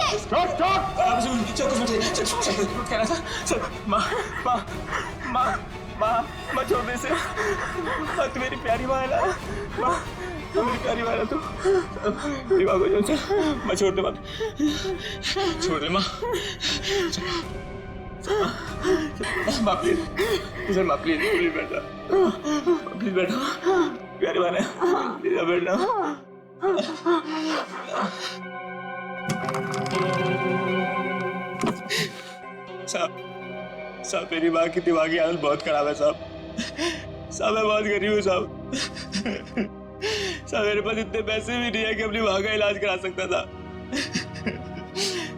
कह रहा था सर, माँ माँ माँ माँ माँ छोड़ दे इसे। माँ तू मेरी प्यारी माँ है ना, माँ तू मेरी प्यारी माँ है तू। मेरी माँ को छोड़, माँ छोड़ दे, माँ छोड़ दे माँ। माँ प्लीज सर, माँ प्लीज प्लीज बैठा, प्लीज बैठो, प्यारी माँ है, प्लीज बैठना। साहब मेरी माँ की दिमागी हालत बहुत खराब है साहब। साहब मैं बहुत गरीब हूँ साहब। साहब मेरे पास इतने पैसे भी नहीं है कि अपनी माँ का इलाज करा सकता था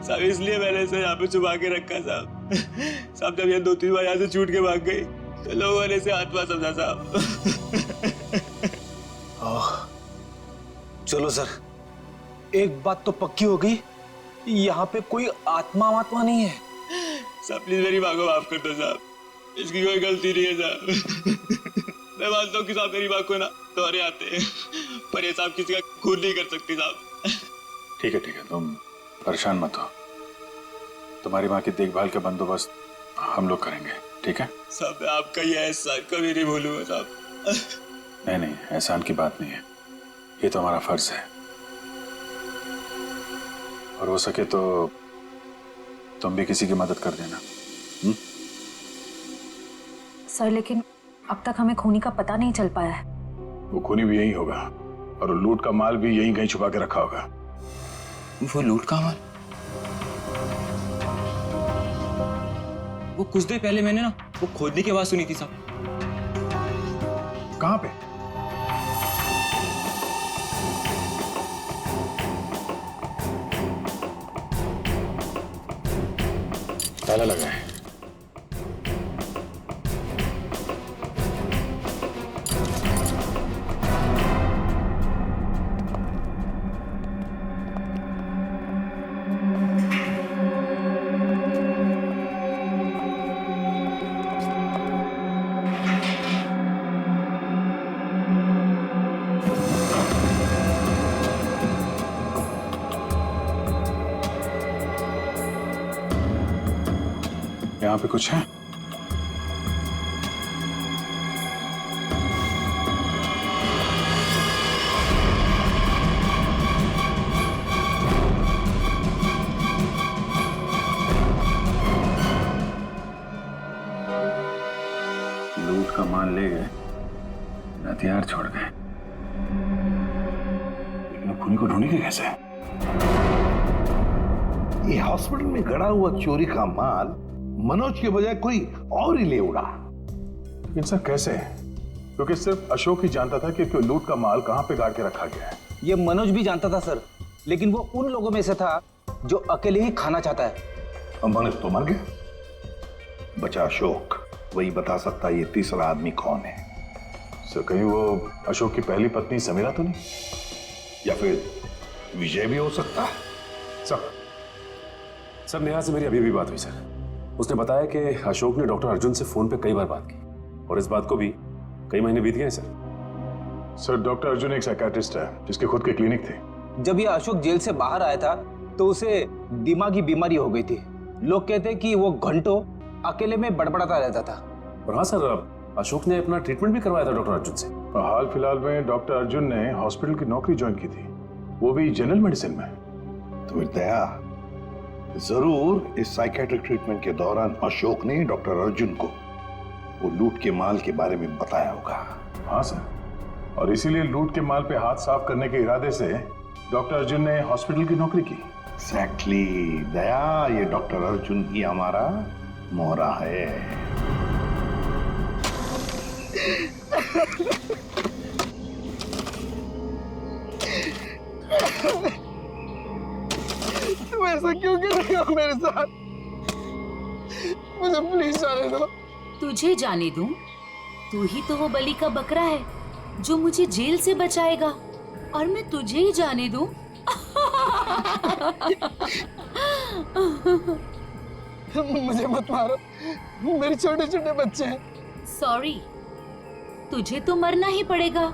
साहब, इसलिए मैंने इसे यहाँ पे छुपा के रखा साहब। साहब जब ये 2-3 बार यहाँ से छूट के भाग गई तो लोगों ने इसे आत्मा समझा साहब। चलो सर, एक बात तो पक्की हो गई, यहाँ पे कोई आत्मा नहीं है। साहब प्लीज मेरी माँ को माफ कर दो साहब, इसकी कोई गलती नहीं है साहब। मैं मानता हूँ कि साहब मेरी माँ को ना दौरे आते हैं, पर ये साहब किसी का खून नहीं कर सकती साहब। ठीक है तुम परेशान मत हो, तुम्हारी माँ की देखभाल का बंदोबस्त हम लोग करेंगे, ठीक है? साहब मैं आपका ये एहसान कभी नहीं भूलूंगा साहब। नहीं एहसान की बात नहीं है, ये तो हमारा फर्ज है, और हो सके तो तुम भी किसी की मदद कर देना। सर लेकिन अब तक हमें खूनी का पता नहीं चल पाया है। वो खूनी भी यही होगा, और लूट का माल भी यहीं कहीं छुपा के रखा होगा। वो लूट का माल? वो कुछ देर पहले मैंने ना वो खोदने की आवाज सुनी थी साहब। कहाँ पे? ताला लगा है। यहाँ पे कुछ है? लूट का माल ले गए, हथियार छोड़ गए, लेकिन खूनी को ढूंढेंगे कैसे? ये हॉस्पिटल में गड़ा हुआ चोरी का माल मनोज के बजाय कोई और ही ले उड़ा। लेकिन सर कैसे? क्योंकि सिर्फ अशोक ही जानता था कि लूट का माल कहां पे गाड़ के रखा गया है। ये मनोज भी जानता था सर, लेकिन वो उन लोगों में से था जो अकेले ही खाना चाहता है। मनोज तो मर गया, बचा अशोक, वही बता सकता है ये तीसरा आदमी कौन है। सर कहीं वो अशोक की पहली पत्नी समीरा तो नहीं? या फिर विजय भी हो सकता है। सर नेहा से मेरी अभी भी बात हुई सर, उसने बताया कि अशोक ने डॉक्टर अर्जुन से फोन पे कई बार बात की, और इस बात को भी कई महीने बीत गए हैं सर। डॉक्टर अर्जुन एक साइकियाट्रिस्ट है जिसके खुद के क्लिनिक थे। जब ये अशोक जेल से बाहर आया था तो उसे दिमागी बीमारी हो गई थी। लोग कहते कि वो घंटों अकेले में बड़बड़ाता रहता था। और हाँ सर, अशोक ने अपना ट्रीटमेंट भी करवाया था डॉक्टर अर्जुन से। हाल फिलहाल में डॉक्टर अर्जुन ने हॉस्पिटल की नौकरी ज्वाइन की थी, वो भी जनरल मेडिसिन में। तो फिर दया, जरूर इस साइकेट्रिक ट्रीटमेंट के दौरान अशोक ने डॉक्टर अर्जुन को वो लूट के माल के बारे में बताया होगा। हाँ सर, और इसीलिए लूट के माल पे हाथ साफ करने के इरादे से डॉक्टर अर्जुन ने हॉस्पिटल की नौकरी की। एग्जैक्टली दया, ये डॉक्टर अर्जुन ही हमारा मोहरा है। तुम ऐसा क्यों कर रहे हो मेरे साथ? मुझे प्लीज जाने दो। तुझे जाने दूं? तू ही तो वो बलि का बकरा है जो मुझे जेल से बचाएगा, और मैं तुझे ही जाने दूं? मुझे मत मारो, मेरे छोटे छोटे बच्चे हैं। सॉरी, तुझे तो मरना ही पड़ेगा,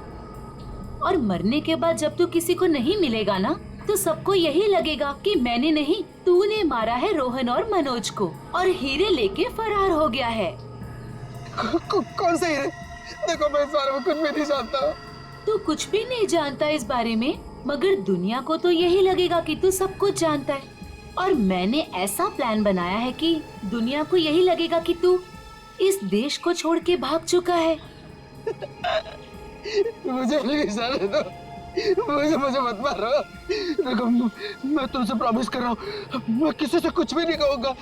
और मरने के बाद जब तू किसी को नहीं मिलेगा ना, तो सबको यही लगेगा कि मैंने नहीं, तूने मारा है रोहन और मनोज को और हीरे लेके फरार हो गया है। कौन से हीरे? देखो मैं इस बारे में कुछ भी नहीं जानता। तू कुछ भी नहीं जानता इस बारे में, मगर दुनिया को तो यही लगेगा कि तू सब कुछ जानता है। और मैंने ऐसा प्लान बनाया है कि दुनिया को यही लगेगा कि तू इस देश को छोड़ के भाग चुका है। मुझे प्लीज जाने दो, मुझे मत मारो। देखो मैं तुमसे प्रॉमिस कर रहा हूँ, मैं किसी से कुछ भी नहीं कहूँगा।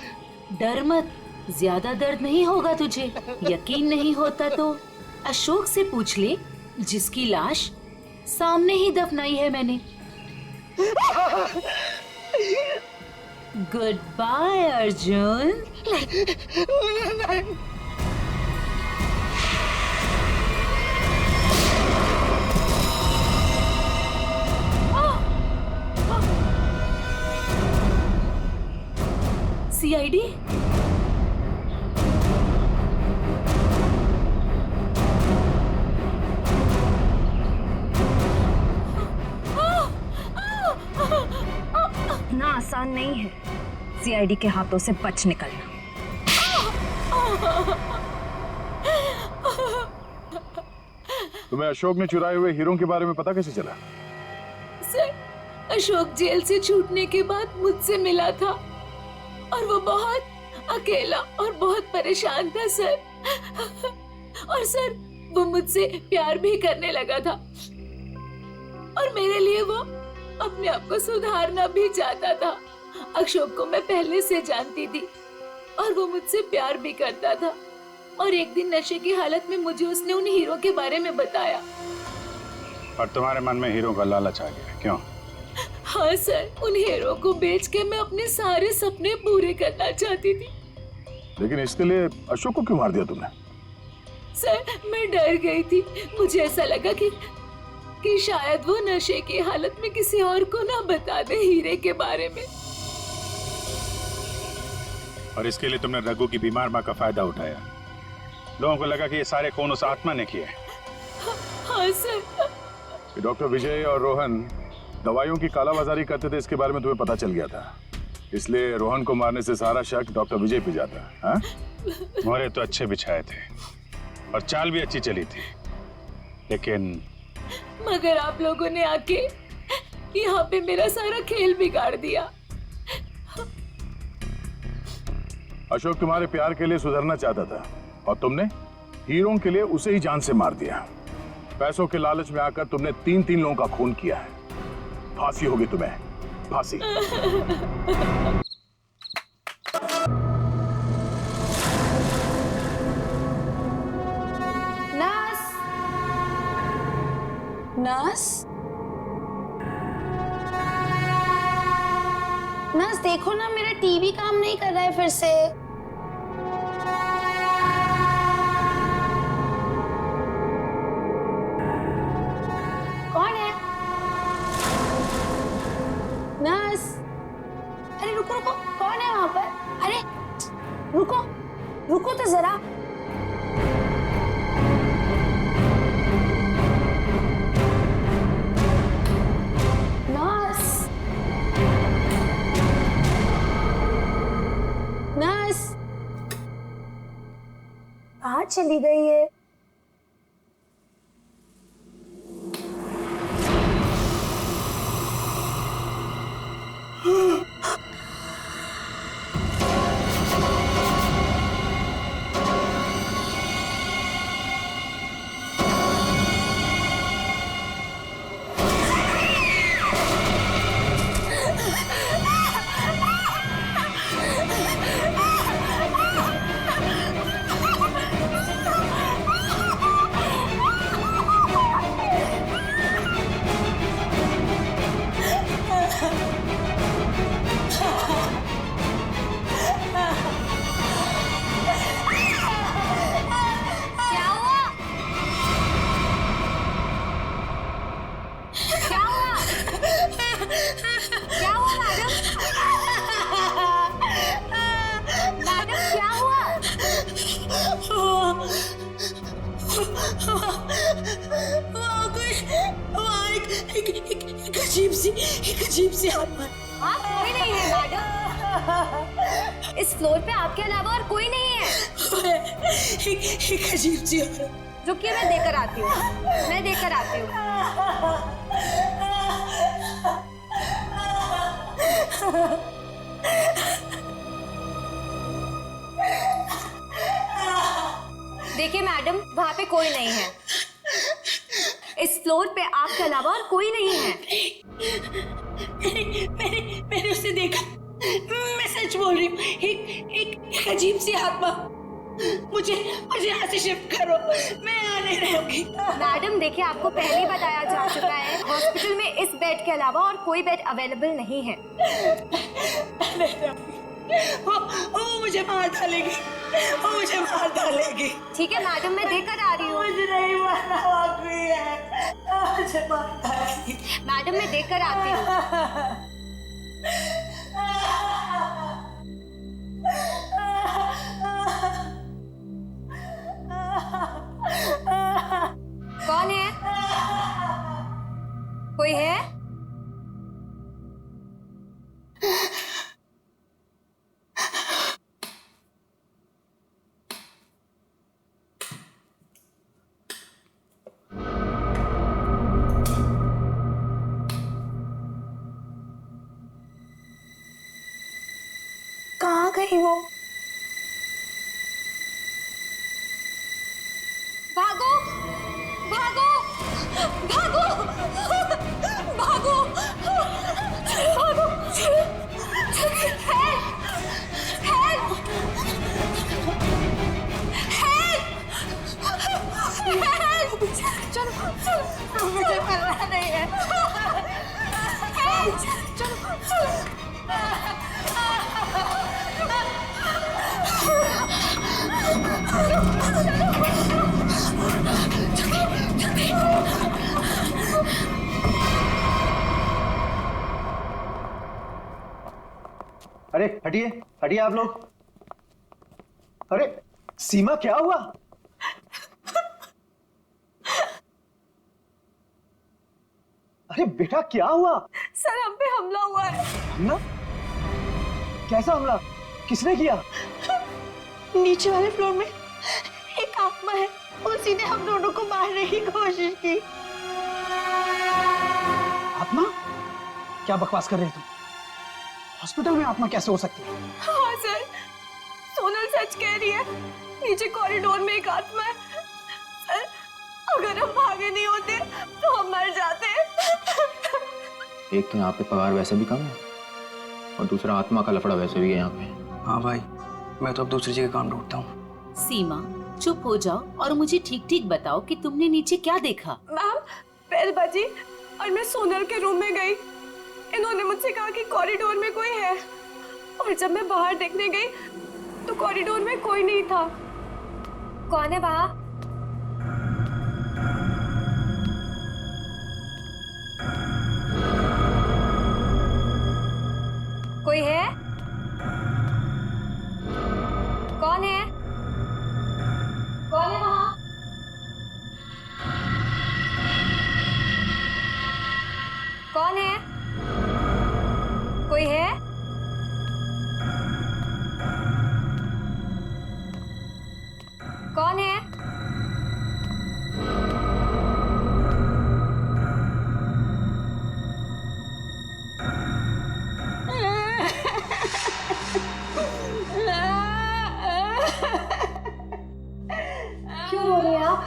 डर मत, ज्यादा दर्द नहीं होगा तुझे। यकीन नहीं होता तो अशोक से पूछ ले, जिसकी लाश सामने ही दफनाई है मैंने। Good bye Arjun. सीआईडी? इतना आसान नहीं है सीआईडी के हाथों से बच निकलना। तुम्हें अशोक ने चुराए हुए हीरों के बारे में पता कैसे चला? सर, अशोक जेल से छूटने के बाद मुझसे मिला था और वो बहुत अकेला और बहुत परेशान था सर। और सर, वो मुझसे प्यार भी करने लगा था और मेरे लिए वो अपने आप को सुधारना भी चाहता था। अशोक को मैं पहले से जानती थी और वो मुझसे प्यार भी करता था। और एक दिन नशे की हालत में मुझे उसने उन हीरो के बारे में बताया। और तुम्हारे मन में हीरो का लालच आ गया, क्यों? हाँ सर, उन हीरो को बेच के मैं अपने सारे सपने पूरे करना चाहती थी। लेकिन इसके लिए अशोक को क्यों मार दिया तुमने? सर, मैं डर गई थी। मुझे ऐसा लगा कि शायद वो नशे की हालत में किसी और को ना बता दे हीरे के बारे में। और इसके लिए तुमने रघु की बीमार माँ का फायदा उठाया। लोगों को लगा कि ये सारे खून उस आत्मा ने किए। हाँ सर। डॉक्टर विजय और रोहन दवाइयों की कालाबाजारी करते थे, इसके बारे में तुम्हें पता चल गया था। इसलिए रोहन को मारने से सारा शक डॉक्टर विजय पे जाता। हाँ? मोहरे तो अच्छे बिछाए थे और चाल भी अच्छी चली थी, लेकिन मगर आप लोगों ने आके यहाँ पे मेरा सारा खेल बिगाड़ दिया। अशोक तुम्हारे प्यार के लिए सुधरना चाहता था और तुमने हीरों के लिए उसे ही जान से मार दिया। पैसों के लालच में आकर तुमने 3 लोगों का खून किया है। फांसी होगी तुम्हें, फांसी। नर्स, नर्स, नर्स देखो ना, मेरा टीवी काम नहीं कर रहा है फिर से। कौन है? नर्स, अरे रुको रुको, कौन है वहां पर? अरे रुको रुको तो जरा। नर्स, नर्स कहाँ चली गई है? अजीब सी आत्मा। हाँ, कोई नहीं है मैडम। इस फ्लोर पे आपके अलावा और कोई नहीं है। एक अजीब सी औरत। रुकिए, मैं देकर आती हूँ। देखिए मैडम, वहाँ पे कोई नहीं है। इस फ्लोर पे आपके अलावा और कोई नहीं है। मैंने उसे देखा। मैं सच बोल रही हूँ। एक अजीब सी आत्मा। मुझे यहाँ से शिफ्ट करो, मैं यहाँ नहीं रहूंगी। मैडम देखिए, आपको पहले ही बताया जा चुका है, हॉस्पिटल में इस बेड के अलावा और कोई बेड अवेलेबल नहीं है। वो मुझे मार डालेगी। ठीक है मैडम, मैं देकर आ रही हूँ। मुझे नहीं मारना बाकी है। मुझे मार डालेगी। मैडम मैं देकर आती हूँ। कौन है? कोई है? कहाँ गई वो? भागो भागो भागो भागो भागो। चलो, मुझे मरना नहीं है। चलो अरे हटिए हटिए आप लोग। अरे सीमा, क्या हुआ? अरे बेटा, क्या हुआ? सर, हम पे हमला हुआ है। हमला? कैसा हमला? किसने किया? नीचे वाले फ्लोर में एक आत्मा है। उसी ने हम दोनों को मारने की कोशिश की। आत्मा? क्या बकवास कर रहे तुम? हॉस्पिटल में आत्मा कैसे हो सकती है? हाँ सर, सोनल सच कह रही है। नीचे कॉरिडोर में एक आत्मा है। सर, अगर हम भागे नहीं होते तो हम मर जाते। एक तो यहाँ पे पगार वैसे भी कम है और दूसरा आत्मा का लफड़ा वैसे भी है यहाँ पे। हाँ भाई, मैं तो अब दूसरी जगह काम ढूंढता हूँ। सीमा, चुप हो जाओ और मुझे ठीक ठीक बताओ कि तुमने नीचे क्या देखा। मैम, बेल बजी और मैं सोनल के रूम में गई। इन्होंने मुझसे कहा कि कॉरिडोर में कोई है, और जब मैं बाहर देखने गई तो कॉरिडोर में कोई नहीं था। कौन है वहाँ? कोई है? कौन है? कौन है वहाँ? कौन है? कोई है? कौन है? क्यों रो रहे हैं आप?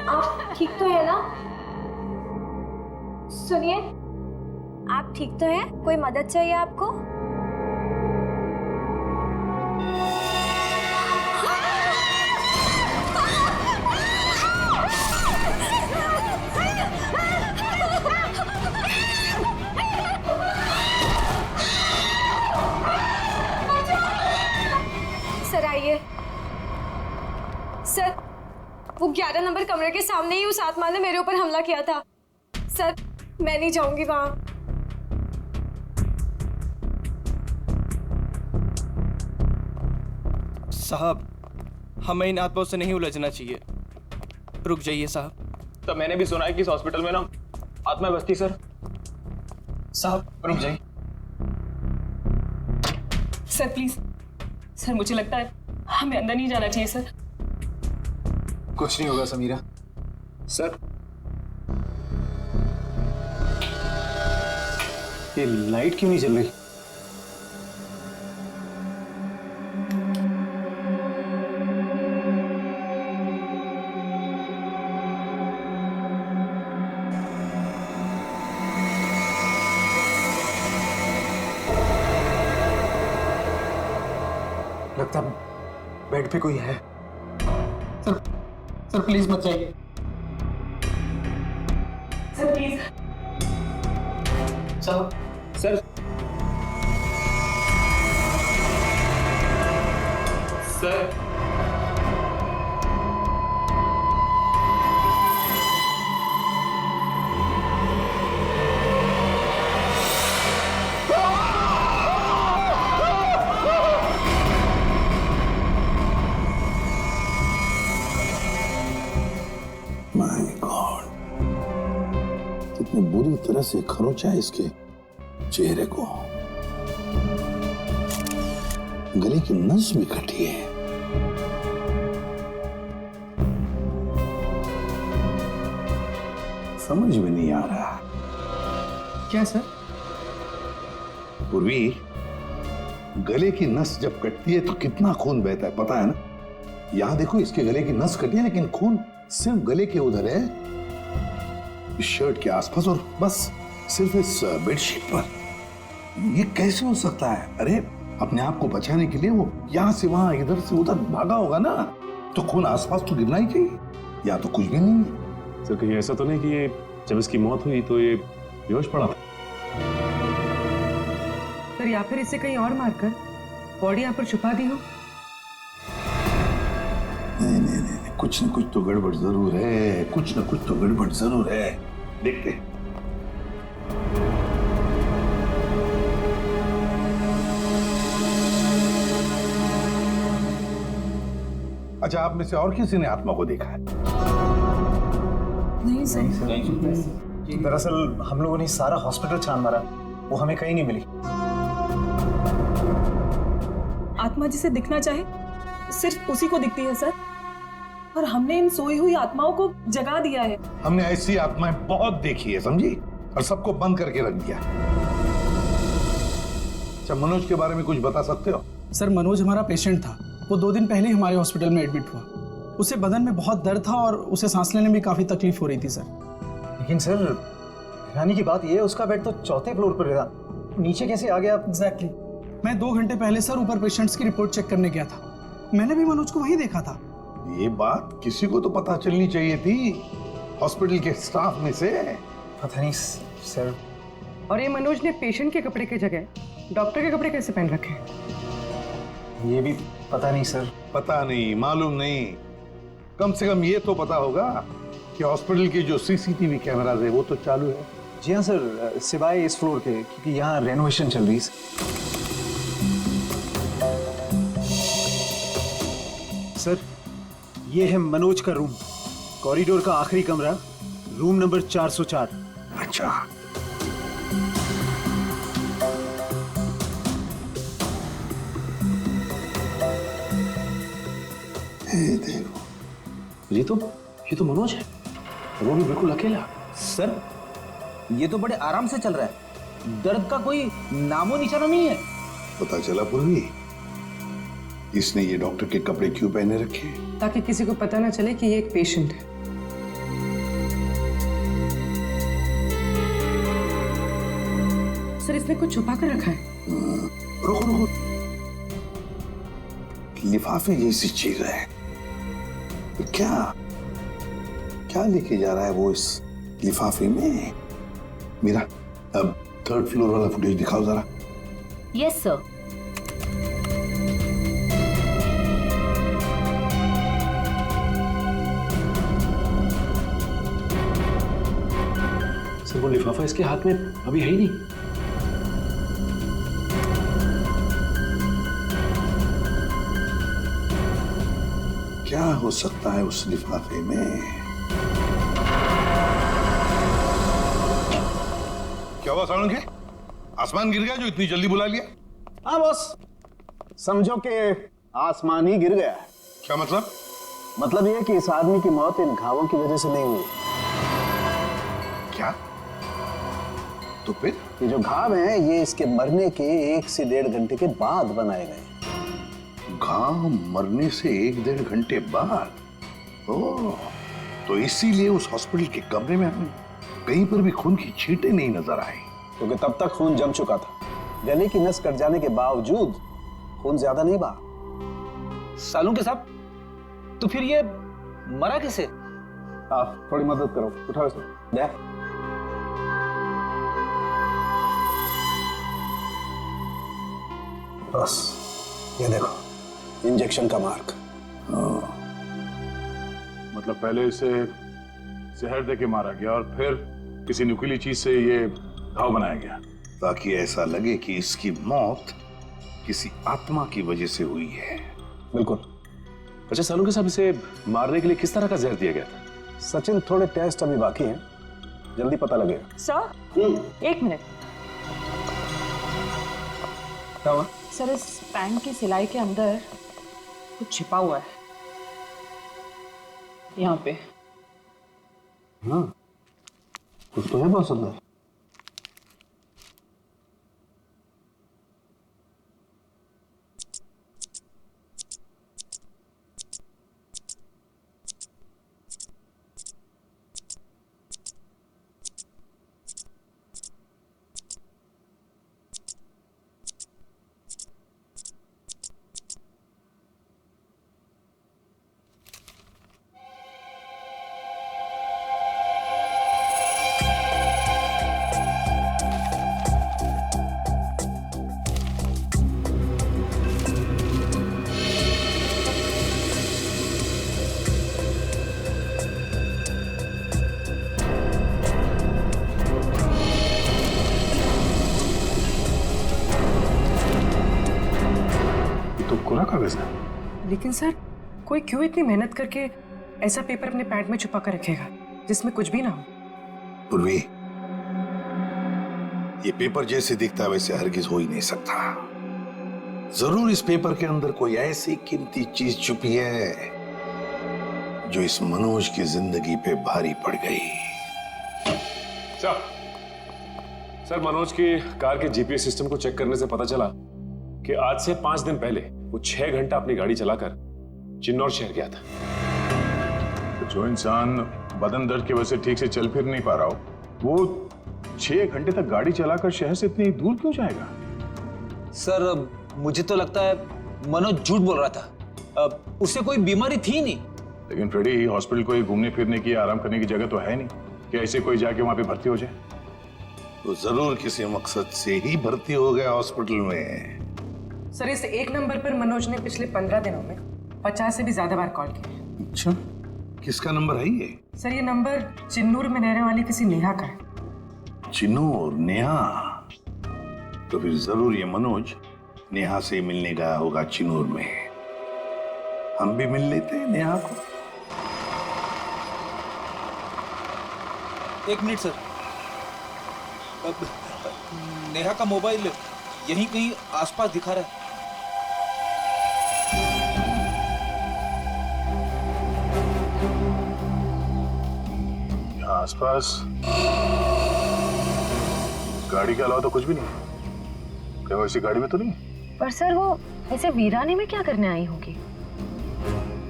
आप ठीक तो है ना? सुनिए, आप ठीक तो हैं? कोई मदद चाहिए आपको? सर आइए। सर, वो 11 नंबर कमरे के सामने ही उस आत्मा ने मेरे ऊपर हमला किया था। सर, मैं नहीं जाऊंगी वहां। साहब, हमें इन आत्माओं से नहीं उलझना चाहिए। रुक जाइए साहब। तो मैंने भी सुना है कि इस हॉस्पिटल में ना आत्मा बस्ती सर। साहब रुक जाइए। सर प्लीज, सर मुझे लगता है हमें अंदर नहीं जाना चाहिए सर। कुछ नहीं होगा समीरा। सर ये लाइट क्यों नहीं जल रही? लगता बेड पे कोई है। सर प्लीज मत जाइए। Sir please. साहब सर सर माय गॉड, कितनी बुरी तरह से खरोंचा है इसके चेहरे को। गले की नस भी कटी है। समझ में नहीं आ रहा। क्या सर? पूर्वी, गले की नस जब कटती है तो कितना खून बहता है पता है ना? यहां देखो, इसके गले की नस कटी है लेकिन खून सिर्फ गले के उधर है, इस शर्ट के आसपास, और बस सिर्फ इस बेडशीट पर। ये कैसे हो सकता है? अरे अपने आप को बचाने के लिए वो यहां से वहां इधर से उधर भागा होगा ना, तो खून आसपास तो गिरना ही चाहिए, या तो कुछ भी नहीं है। सर कहीं ऐसा तो नहीं कि ये जब इसकी मौत हुई तो ये बेहोश पड़ा था? सर या फिर इसे कहीं और मारकर बॉडी यहाँ पर छुपा दी हो। नहीं नहीं नहीं, कुछ न कुछ तो गड़बड़ जरूर है, कुछ न कुछ तो गड़बड़ जरूर है। देखते हैं। अच्छा, आप में से और किसी ने आत्मा को देखा है? नहीं सर। दरअसल हम लोगों ने सारा हॉस्पिटल छान मारा, वो हमें कहीं नहीं मिली। आत्मा जिसे दिखना चाहे सिर्फ उसी को दिखती है सर, और हमने इन सोई हुई आत्माओं को जगा दिया है। हमने ऐसी आत्माएं बहुत देखी है, समझी, और सबको बंद करके रख दिया। अच्छा, मनोज के बारे में कुछ बता सकते हो? सर मनोज हमारा पेशेंट था। वो 2 दिन पहले हमारे हॉस्पिटल में एडमिट हुआ। उसे बदन में बहुत दर्द था और उसे सांस लेने में काफी तकलीफ हो रही थी सर। लेकिन सर हैरानी की बात यह है, उसका बेड तो 4थे फ्लोर पर था, नीचे कैसे आ गया? एग्जैक्टली। मैं 2 घंटे पहले सर ऊपर पेशेंट्स की रिपोर्ट चेक करने गया था। मैंने भी मनोज को वहीं देखा था। ये बात किसी को तो पता चलनी चाहिए थी, हॉस्पिटल के स्टाफ में से। पता नहीं सर। और ये मनोज ने पेशेंट के कपड़े की जगह डॉक्टर के कपड़े कैसे पहन रखे? ये भी पता नहीं सर। पता नहीं, मालूम नहीं, कम से कम ये तो पता होगा कि हॉस्पिटल के जो सीसीटीवी कैमरास है वो तो चालू है। जी हाँ सर, सिवाय इस फ्लोर के, क्योंकि यहाँ रेनोवेशन चल रही है। सर ये है मनोज का रूम, कॉरिडोर का आखिरी कमरा, रूम नंबर 404। अच्छा, देखो, ये तो मनोज है, वो भी बिल्कुल अकेला। सर ये तो बड़े आराम से चल रहा है, दर्द का कोई नामो निशाना नहीं है। पता चला पूर्वी, इसने ये डॉक्टर के कपड़े क्यों पहने रखे? ताकि किसी को पता ना चले कि ये एक पेशेंट है। सर इसने कुछ छुपा कर रखा है। रुको, लिफाफे जैसी चीज है। क्या लेके जा रहा है वो इस लिफाफे में? मीरा, अब 3rd फ्लोर वाला फुटेज दिखाओ जरा। Yes sir. सर वो लिफाफा इसके हाथ में अभी है ही नहीं। क्या हो सकता है उस लिफाफे में? क्या हुआ सालुंखे? आसमान गिर गया जो इतनी जल्दी बुला लिया? हाँ बॉस, समझो कि आसमान ही गिर गया है। क्या मतलब? मतलब ये कि इस आदमी की मौत इन घावों की वजह से नहीं हुई। क्या? तो फिर? ये जो घाव हैं ये इसके मरने के 1 से 1.5 घंटे के बाद बनाए गए। घाव मरने से 1-1.5 घंटे बाद? ओह, तो इसीलिए उस हॉस्पिटल के कमरे में हमें कहीं पर भी खून की छींटें नहीं नजर आई। क्योंकि तब तक खून जम चुका था। गले की नस कट जाने के बावजूद खून ज्यादा नहीं बहा। सालुंखे साहब, तो फिर ये मरा कैसे? आप थोड़ी मदद करो, उठाओ इसे। दे। बस ये देखो, इंजेक्शन का मार्क। मतलब पहले इसे जहर दे के मारा गया और फिर किसी नुकीली चीज से ये घाव बनाया गया, ताकि ऐसा लगे कि इसकी मौत किसी आत्मा की वजह से हुई है। बिल्कुल। अच्छा सालुंखे साहब, इसे मारने के लिए किस तरह का जहर दिया गया था? सचिन, थोड़े टेस्ट अभी बाकी हैं, जल्दी पता लगेगा। Sir, 1 minute. क्या हुआ? सर, इस पैंट की सिलाई के अंदर कुछ छिपा हुआ है, यहाँ पे। हाँ, कुछ तो है बॉस अंदर। कोरा कागज है। लेकिन सर, कोई क्यों इतनी मेहनत करके ऐसा पेपर अपने पैंट में छुपा कर रखेगा जिसमें कुछ भी ना हो? पूर्वी, ये पेपर जैसे दिखता है वैसे हरगिज हो ही नहीं सकता। जरूर इस पेपर के अंदर कोई ऐसी कीमती चीज छुपी है जो इस मनोज की जिंदगी पे भारी पड़ गई। सर, मनोज की कार के जीपीएस सिस्टम को चेक करने से पता चला कि आज से 5 दिन पहले वो 6 घंटा अपनी गाड़ी चलाकर चिन्नौर शहर गया था। तो जो इंसान बदन दर्द की वजह से ठीक से चल फिर नहीं पा रहा हो, वो 6 घंटे तक गाड़ी चलाकर शहर से इतनी दूर क्यों जाएगा? सर, मुझे तो लगता है मनोज झूठ बोल रहा था। उसे कोई बीमारी थी नहीं। लेकिन फ्रेडी, हॉस्पिटल कोई घूमने फिरने की, आराम करने की जगह तो है नहीं कि ऐसे कोई जाके वहां पे भर्ती हो जाए। तो जरूर किसी मकसद से ही भर्ती हो गया हॉस्पिटल में। सर, इस 1 नंबर पर मनोज ने पिछले 15 दिनों में 50 से भी ज्यादा बार कॉल किया। अच्छा, किसका नंबर है ये? सर, ये नंबर चिन्नूर में रहने वाली किसी नेहा का है। चिन्नूर? नेहा? तो फिर जरूर ये मनोज नेहा से मिलने गया होगा चिन्नूर में। हम भी मिल लेते हैं नेहा को। 1 मिनट सर। नेहा का मोबाइल यहीं कहीं आसपास दिखा रहा है। यहाँ आसपास गाड़ी के अलावा तो कुछ भी नहीं। क्या वो इसी गाड़ी में तो नहीं? पर सर, वो ऐसे वीराने में क्या करने आई होगी?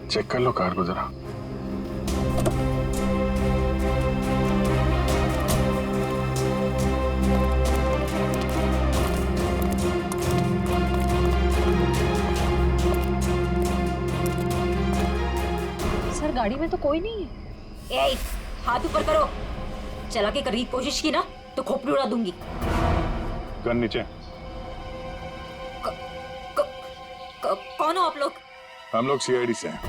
चेक कर लो कार को जरा। सर, गाड़ी में तो कोई नहीं है। ए, हाथ ऊपर करो। चला के करने की कोशिश की ना तो खोपड़ी उड़ा दूंगी। गन नीचे। कौन हो आप लोग? हम लोग सीआईडी से हैं।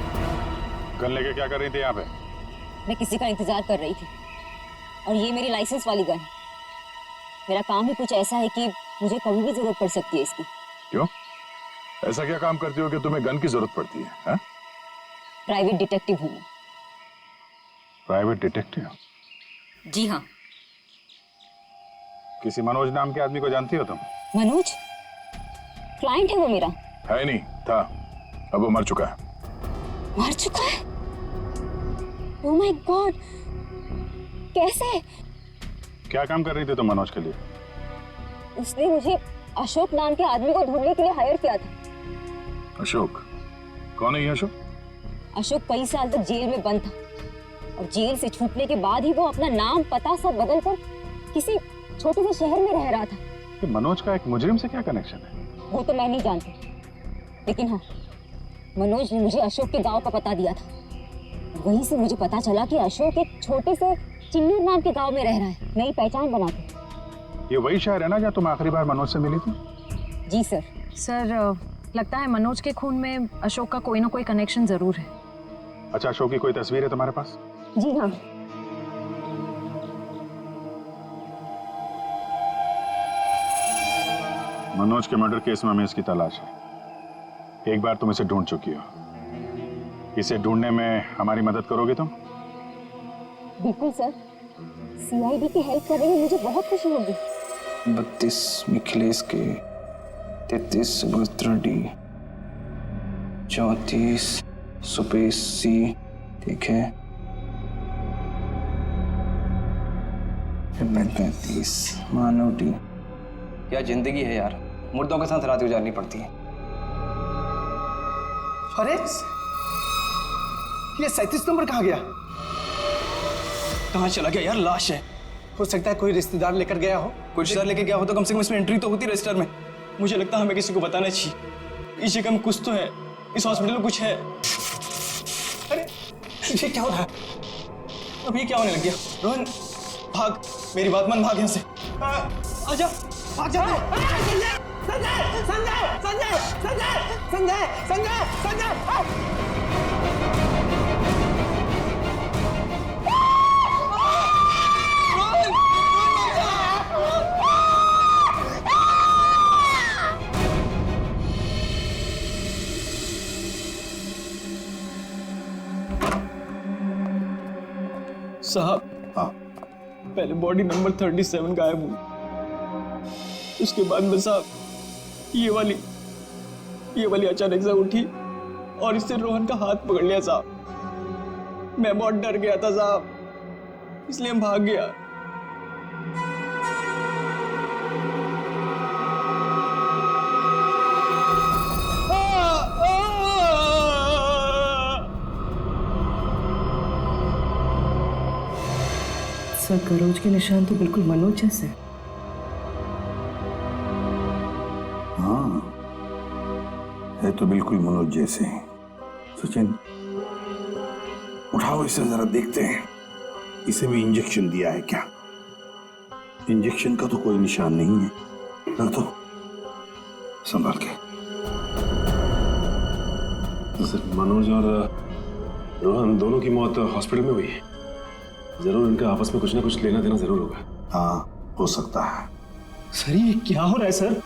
गन लेके क्या कर रही थी यहाँ पे? मैं किसी का इंतजार कर रही थी और ये मेरी लाइसेंस वाली गन। मेरा काम ही कुछ ऐसा है कि मुझे कभी भी जरूरत पड़ सकती है इसकी। क्यों? ऐसा क्या काम करती हो कि तुम्हें गन की जरूरत पड़ती है? हा? प्राइवेट डिटेक्टिव हूँ। Private detective? जी हाँ। किसी मनोज नाम के आदमी को जानती हो तुम? मनोज? क्लाइंट है वो मेरा। है नहीं, था। अब वो मर चुका है। मर चुका है? ओह माय गॉड, कैसे? क्या काम कर रही थी तुम मनोज के लिए? उसने मुझे अशोक नाम के आदमी को ढूंढने के लिए हायर किया था। अशोक? कौन है ये अशोक? अशोक कई साल तक जेल में बंद था और जेल से छूटने के बाद ही वो अपना नाम पता सब बदल कर किसी छोटे से शहर में रह रहा था। कि मनोज का एक मुजरिम से क्या कनेक्शन है? वो तो मैं नहीं जानती, लेकिन हाँ, मनोज ने मुझे अशोक के गांव का पता दिया था। वहीं से मुझे पता चला कि अशोक एक छोटे से चिन्नूर नाम के गांव में रह रहा है, नई पहचान बना के। ये वही शहर है ना जहाँ तुम आखिरी बार मनोज से मिली थी? जी सर। सर, लगता है मनोज के खून में अशोक का कोई ना कोई कनेक्शन जरूर है। अच्छा, अशोक की कोई तस्वीर है तुम्हारे पास? जी हाँ। मनोज के मर्डर केस में हमें इसकी तलाश है। एक बार तुम इसे ढूंढ चुकी हो, इसे ढूंढने में हमारी मदद करोगे तुम? बिल्कुल सर, सीआईडी की हेल्प करने में मुझे बहुत खुशी होगी। 32 मिखिलेश के, 33 सुभद्रा डी, 34 सुपेश सी, ठीक है, 35 मानव डी। क्या जिंदगी है यार, मुर्दों के साथ रात गुजारनी पड़ती है। अरे ये 37 नंबर कहाँ गया? कहाँ चला गया यार? लाश है। हो सकता है कोई रिश्तेदार लेकर गया हो। कोई रिश्तेदार लेके गया हो तो कम से कम इसमें एंट्री तो होती रजिस्टर में। मुझे लगता है हमें किसी को बताना चाहिए। इस जगह में कुछ तो है, इस हॉस्पिटल में कुछ है। अरे ये क्या हो रहा है? अब ये क्या होने लग गया? रोहन भाग, मेरी बात मान, भाग यहाँ से। आजा, भाग जा। संजय! संजय! संजय! संजय! संजय! संजय! संजय! संजय! साहब, पहले बॉडी नंबर 37 गायब हुई, उसके बाद में साहब ये वाली अचानक से उठी और इससे रोहन का हाथ पकड़ लिया साहब। मैं बहुत डर गया था साहब, इसलिए हम भाग गया। सर, करोज के निशान तो बिल्कुल मनोज जैसे। हाँ, है तो बिल्कुल मनोज जैसे हैं। सचिन, उठाओ इसे जरा, देखते हैं इसे भी इंजेक्शन दिया है क्या। इंजेक्शन का तो कोई निशान नहीं है। रख दो, संभाल के। सर, मनोज और रोहन दोनों की मौत हॉस्पिटल में हुई है। जरूर इनका आपस में कुछ ना कुछ लेना देना जरूर होगा। हाँ, हो सकता है। सर, ये क्या हो रहा है सर?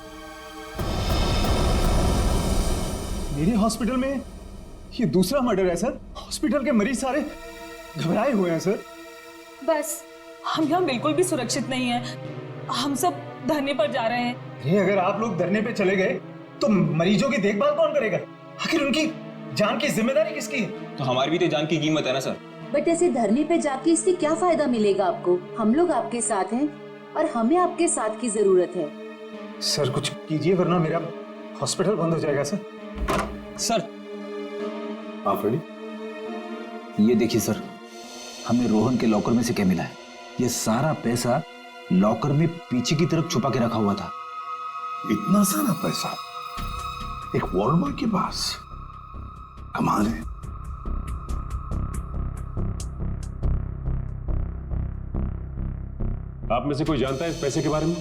मेरे हॉस्पिटल में ये दूसरा मर्डर है सर। हॉस्पिटल के मरीज सारे घबराए हुए हैं सर। बस, हम यहाँ बिल्कुल भी सुरक्षित नहीं है। हम सब धरने पर जा रहे हैं। अरे अगर आप लोग धरने पे चले गए तो मरीजों की देखभाल कौन करेगा? आखिर उनकी जान की जिम्मेदारी किसकी है? तो हमारी भी तो जान की कीमत है ना सर। बट ऐसे धरने पे जाके इससे क्या फायदा मिलेगा आपको? हम लोग आपके साथ हैं और हमें आपके साथ की जरूरत है। सर, कुछ कीजिए वरना मेरा हॉस्पिटल बंद हो जाएगा सर। सर, हाँ फ्रेडी, ये देखिए सर, हमें रोहन के लॉकर में से क्या मिला है। ये सारा पैसा लॉकर में पीछे की तरफ छुपा के रखा हुआ था। इतना सारा पैसा एक वॉर्ड बॉय के पास? कमाल है। आप में से कोई जानता है इस पैसे के बारे में?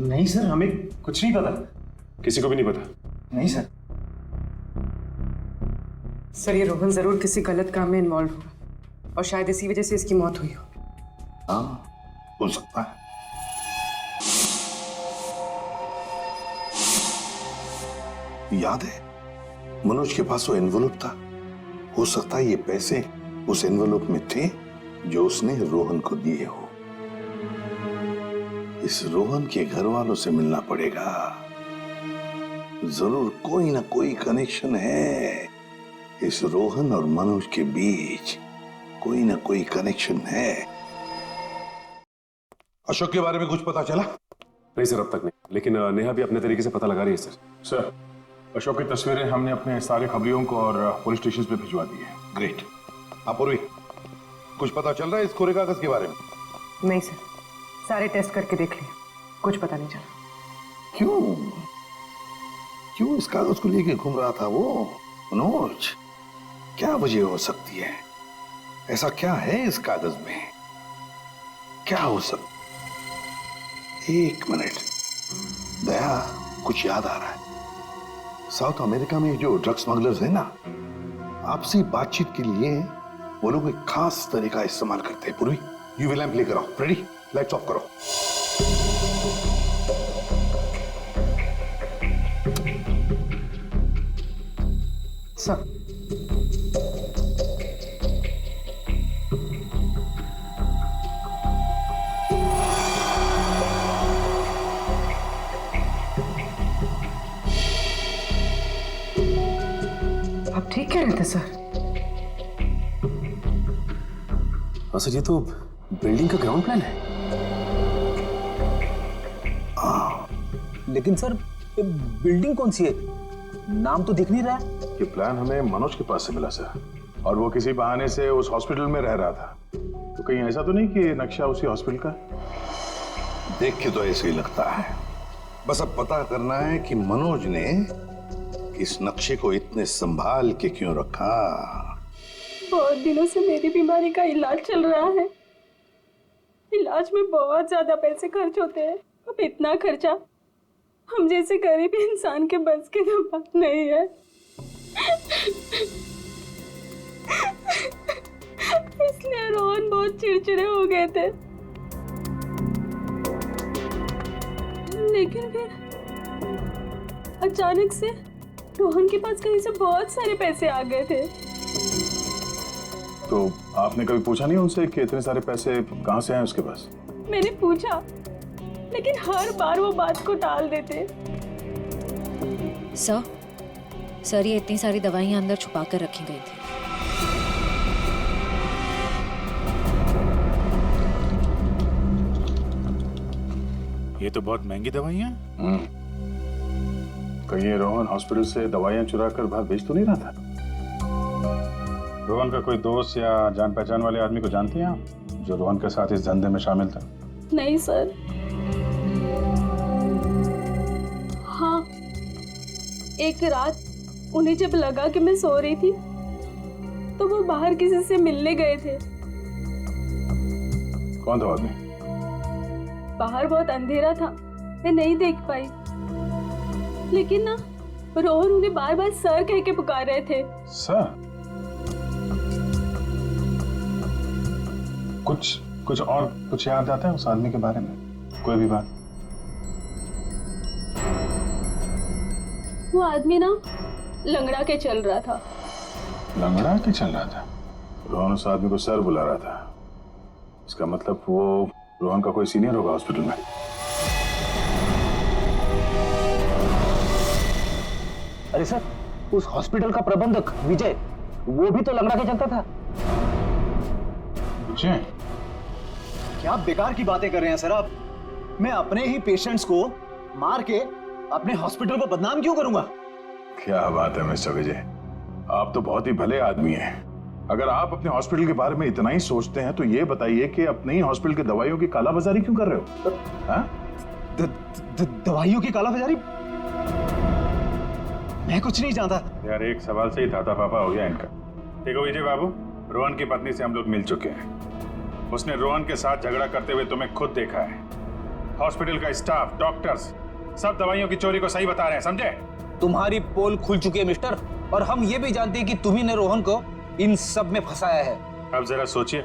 नहीं सर, हमें कुछ नहीं पता। किसी को भी नहीं पता? नहीं सर। सर, ये रोहन जरूर किसी गलत काम में इन्वॉल्व हुआ और शायद इसी वजह से इसकी मौत हुई हो। हाँ, हो सकता है। याद है मनोज के पास वो एनवेलप था। हो सकता है ये पैसे उस एनवेलप में थे जो उसने रोहन को दिए हो। इस रोहन के घर वालों से मिलना पड़ेगा। जरूर कोई ना कोई कनेक्शन है इस रोहन और मनोज के बीच, कोई ना कोई कनेक्शन है। अशोक के बारे में कुछ पता चला? नहीं सर, अब तक नहीं, लेकिन नेहा भी अपने तरीके से पता लगा रही है सर। सर, अशोक की तस्वीरें हमने अपने सारे खबरियों को और पुलिस स्टेशन पे भिजवा दी है। ग्रेट। अपूर्वी, कुछ पता चल रहा है इस कोरे कागज के बारे में? नहीं सर, सारे टेस्ट करके देख लिए, कुछ पता नहीं चला। क्यों क्यों इस कागज को लेके घूम रहा था वो मनोज? क्या वजह हो सकती है? ऐसा क्या है इस कागज में? क्या हो सकता? एक मिनट दया, कुछ याद आ रहा है। साउथ अमेरिका में जो ड्रग स्मगलर्स हैं ना, आपसी बातचीत के लिए वो लोग एक खास तरीका इस्तेमाल करते हैं। पूर्वी, यूवी लैंप लेकर आओ। रेडी? लाइट्स ऑफ करो। सर, आप ठीक कह रहे थे सर। हाँ सर, ये तो बिल्डिंग का ग्राउंड प्लान है। लेकिन सर, बिल्डिंग कौन सी है? नाम तो दिख नहीं रहा है। ये प्लान हमें मनोज के पास से मिला सर, और वो किसी बहाने से उस हॉस्पिटल में रह रहा था। तो कहीं ऐसा तो नहीं कि नक्शा उसी हॉस्पिटल का? देख के तो ऐसे ही लगता है। बस अब पता करना है कि मनोज ने इस नक्शे को इतने संभाल के क्यों रखा। बहुत दिनों से मेरी बीमारी का इलाज चल रहा है। इलाज में बहुत ज्यादा पैसे खर्च होते हैं। अब इतना खर्चा हम जैसे गरीब इंसान के बस की तो बात नहीं है। इसलिए रोहन बहुत चिड़चिड़े हो गए थे। लेकिन फिर अचानक से रोहन के पास कहीं से बहुत सारे पैसे आ गए थे। तो आपने कभी पूछा नहीं उनसे कि इतने सारे पैसे कहाँ से आए उसके पास? मैंने पूछा, लेकिन हर बार वो बात को टाल देते। सर, ये इतनी सारी दवाइयां अंदर छुपा कर रखी गई थी। ये तो बहुत महंगी दवाइयाँ। कहीं रोहन हॉस्पिटल से दवाइयाँ चुरा कर बाहर बेच तो नहीं रहा था? रोहन का कोई दोस्त या जान पहचान वाले आदमी को जानती हैं आप, जो रोहन के साथ इस धंधे में शामिल था? नहीं सर। हाँ, एक रात उन्हें जब लगा कि मैं सो रही थी तो वो बाहर किसी से मिलने गए थे। कौन था आदमी? बाहर बहुत अंधेरा था, मैं नहीं देख पाई। लेकिन ना, रोहन उन्हें बार बार सर कह के पुकार रहे थे। सर? कुछ और कुछ याद आता है उस आदमी के बारे में? कोई भी बात? वो आदमी ना लंगड़ा के चल रहा था। लंगड़ा के चल रहा था? रोहन उस आदमी को सर बुला रहा था। इसका मतलब वो रोहन का कोई सीनियर होगा हॉस्पिटल में। अरे सर, उस हॉस्पिटल का प्रबंधक विजय, वो भी तो लंगड़ा के चलता था। विजय? क्या बेकार की बातें कर रहे हैं सर आप? मैं अपने ही पेशेंट्स को मार के अपने हॉस्पिटल को बदनाम क्यों करूंगा? क्या बात है मिस्टर विजय, आप तो बहुत ही भले आदमी हैं। अगर आप अपने हॉस्पिटल के बारे में इतना ही सोचते हैं तो ये बताइए कि अपने ही हॉस्पिटल के दवाइयों की कालाबाजारी क्यों कर रहे हो? दवाइयों की कालाबाजारी? मैं कुछ नहीं जानता यार। एक सवाल से ही धाता पापा हो गया इनका। देखो विजय बाबू, रोहन की पत्नी से हम लोग मिल चुके हैं। उसने रोहन के साथ झगड़ा करते हुए तुम्हें खुद देखा है। हॉस्पिटल का स्टाफ, डॉक्टर्स सब दवाइयों की चोरी को सही बता रहे हैं, समझे? तुम्हारी पोल खुल चुकी है मिस्टर, और हम ये भी जानते हैं कि तुम्ही ने रोहन को इन सब में फंसाया है। अब जरा सोचिए,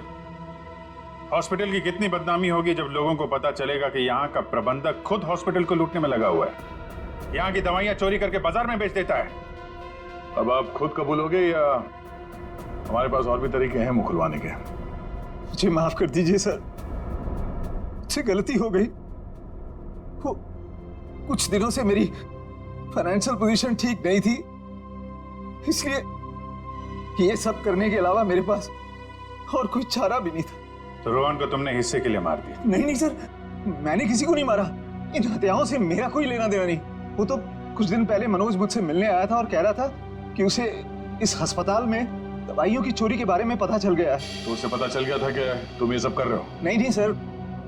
हॉस्पिटल की कितनी बदनामी होगी जब लोगों को पता चलेगा कि यहाँ का प्रबंधक खुद हॉस्पिटल को लूटने में लगा हुआ है, यहाँ की दवाइयाँ चोरी करके बाजार में बेच देता है। अब आप खुद कबूलोगे या हमारे पास और भी तरीके हैं मुंह खुलवाने के? मुझे माफ कर दीजिए सर, मुझसे गलती हो गई। कुछ दिनों से मेरी फाइनेंशियल पोजीशन ठीक नहीं थी, इसलिए ये सब करने के अलावा मेरे पास और कोई चारा भी नहीं था। तो रोहन को तुमने हिस्से के लिए मार दिया? नहीं सर, मैंने किसी को नहीं मारा। इन हत्याओं से मेरा कोई लेना देना नहीं। वो तो कुछ दिन पहले मनोज मुझसे मिलने आया था और कह रहा था कि उसे इस अस्पताल में दवाइयों की चोरी के बारे में पता चल गया है। तो उसे पता चल गया था कि तुम ये सब कर रहे हो? नहीं सर,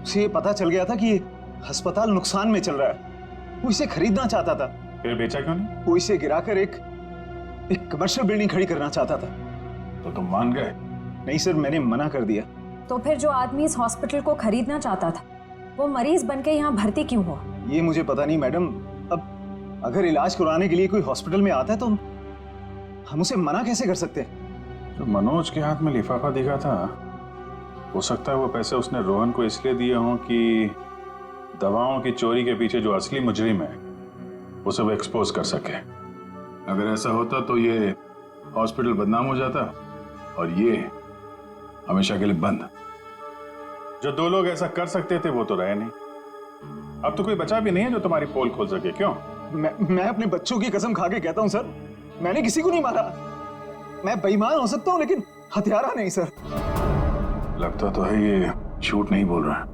उसे ये पता चल गया था कि अस्पताल नुकसान में चल रहा है। वो इसे खरीदना चाहता था। फिर बेचा क्यों नहीं? वो इसे गिराकर एक कमर्शियल बिल्डिंग खड़ी करना चाहता था। तो तुम मान गए? नहीं सर, मैंने मना कर दिया। तो फिर जो आदमी इस हॉस्पिटल को खरीदना चाहता था वो मरीज बनके यहाँ भर्ती क्यों हुआ? ये मुझे पता नहीं मैडम। अब अगर इलाज करवाने के लिए कोई हॉस्पिटल में आता है तो हम उसे मना कैसे कर सकते हैं? जो मनोज के हाथ में लिफाफा दिखा था, हो सकता है वो पैसे उसने रोहन को इसलिए दिए हों कि दवाओं की चोरी के पीछे जो असली मुजरिम है उसे वो एक्सपोज कर सके। अगर ऐसा होता तो ये हॉस्पिटल बदनाम हो जाता और ये हमेशा के लिए बंद। जो दो लोग ऐसा कर सकते थे वो तो रहे नहीं। अब तो कोई बचा भी नहीं है जो तुम्हारी पोल खोल सके। क्यों? मैं अपने बच्चों की कसम खा के कहता हूं सर, मैंने किसी को नहीं मारा। मैं बेईमान हो सकता हूं लेकिन हत्यारा नहीं सर। लगता तो है ये झूठ नहीं बोल रहा है।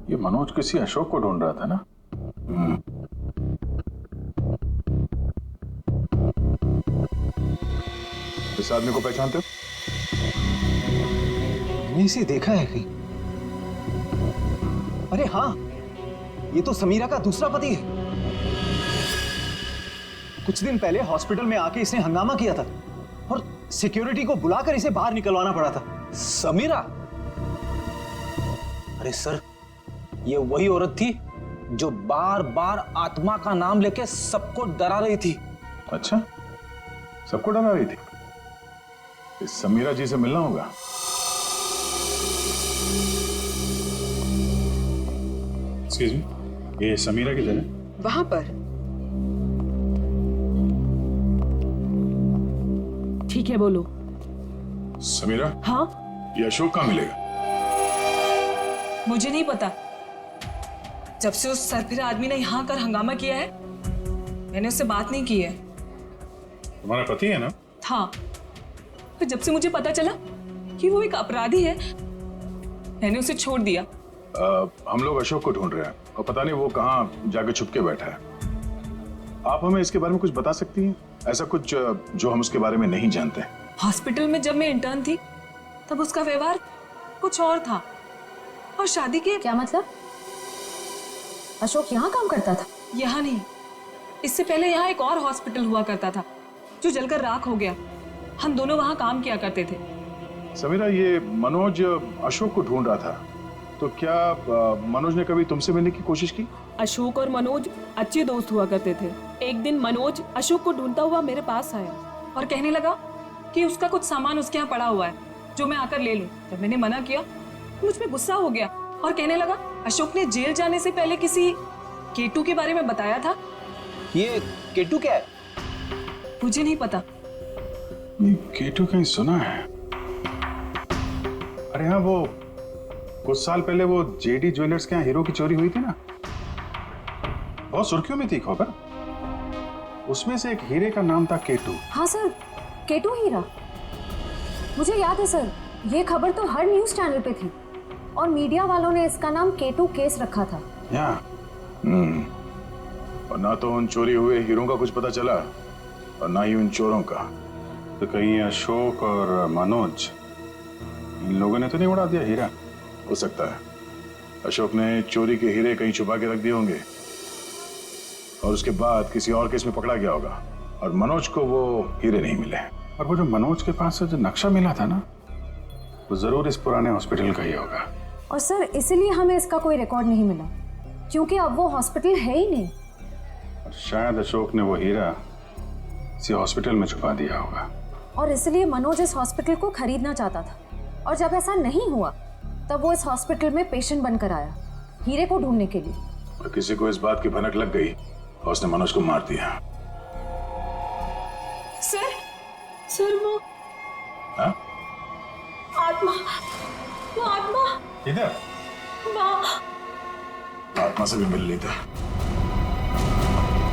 ये मनोज किसी अशोक को ढूंढ रहा था ना? इस आदमी को पहचानते हो? मैंने इसे देखा है कहीं। अरे हाँ, ये तो समीरा का दूसरा पति है। कुछ दिन पहले हॉस्पिटल में आके इसने हंगामा किया था और सिक्योरिटी को बुलाकर इसे बाहर निकलवाना पड़ा था। समीरा? अरे सर, ये वही औरत थी जो बार बार आत्मा का नाम लेके सबको डरा रही थी। अच्छा, सबको डरा रही थी? इस समीरा जी से मिलना होगा। एक्सक्यूज मी, ये समीरा किधर है? वहां पर। ठीक है, बोलो। समीरा? हाँ? ये अशोक कहाँ मिलेगा? मुझे नहीं पता। जब से उस सरफिरा आदमी ने यहाँ कर हंगामा किया है, मैंने उससे बात नहीं की है। तुम्हारा पति है ना? था। फिर जब से मुझे पता चला कि वो एक अपराधी है, मैंने उसे छोड़ दिया। हम लोग अशोक को ढूंढ रहे हैं और पता नहीं वो कहाँ जाके छुप के बैठा है। आप हमें इसके बारे में कुछ बता सकती हैं? ऐसा कुछ जो हम उसके बारे में नहीं जानते। हॉस्पिटल में जब मैं इंटर्न थी तब उसका व्यवहार कुछ और था, और शादी के। क्या मतलब? अशोक यहाँ काम करता था? यहाँ नहीं, इससे पहले यहाँ एक और हॉस्पिटल हुआ करता था जो जलकर राख हो गया। हम दोनों वहाँ काम किया करते थे। समीरा, ये मनोज अशोक को ढूंढ रहा था, तो क्या मनोज ने कभी तुमसे मिलने की कोशिश की? अशोक और मनोज अच्छे दोस्त हुआ करते थे। एक दिन मनोज अशोक को ढूंढता हुआ मेरे पास आया और कहने लगा कि उसका कुछ सामान उसके यहाँ पड़ा हुआ है जो मैं आकर ले लूं। जब मैंने मना किया तो मुझ पे गुस्सा हो गया और कहने लगा अशोक ने जेल जाने से पहले किसी केटू के बारे में बताया था। ये केटू क्या है? मुझे नहीं पता। केटू कहीं सुना है। अरे हाँ, वो कुछ साल पहले वो जेडी ज्वेलर्स के यहाँ हीरो की चोरी हुई थी ना, बहुत सुर्खियों में थी खबर। उसमें से एक हीरे का नाम था केटू। हाँ सर, केटू हीरा। मुझे याद है सर, ये खबर तो हर न्यूज चैनल पे थी और मीडिया वालों ने इसका नाम केटू केस रखा था। और ना तो उन चोरी हुए हीरों का कुछ पता चला और ना ही उन चोरों का। तो कहीं अशोक और मनोज, इन लोगों ने तो नहीं उड़ा दिया हीरा? हो सकता है अशोक ने चोरी के हीरे कहीं छुपा के रख दिए होंगे और उसके बाद किसी और केस में पकड़ा गया होगा और मनोज को वो हीरे नहीं मिले। और वो जो मनोज के पास से जो नक्शा मिला था ना, वो जरूर इस पुराने हॉस्पिटल का ही होगा। और सर, इसीलिए हमें इसका कोई रिकॉर्ड नहीं मिला क्योंकि अब वो हॉस्पिटल है ही नहीं। और शायद अशोक ने वो हीरा किसी हॉस्पिटल में छुपा दिया होगा और इसलिए मनोज इस हॉस्पिटल को खरीदना चाहता था। और जब ऐसा नहीं हुआ तब वो इस हॉस्पिटल में पेशेंट बनकर आया हीरे को ढूंढने के लिए। और किसी को इस बात की भनक लग गई और उसने मनोज को मार दिया। सर वो हाँ? आत्मा, वो आत्मा इधर? आत्मा से भी मिल लेता।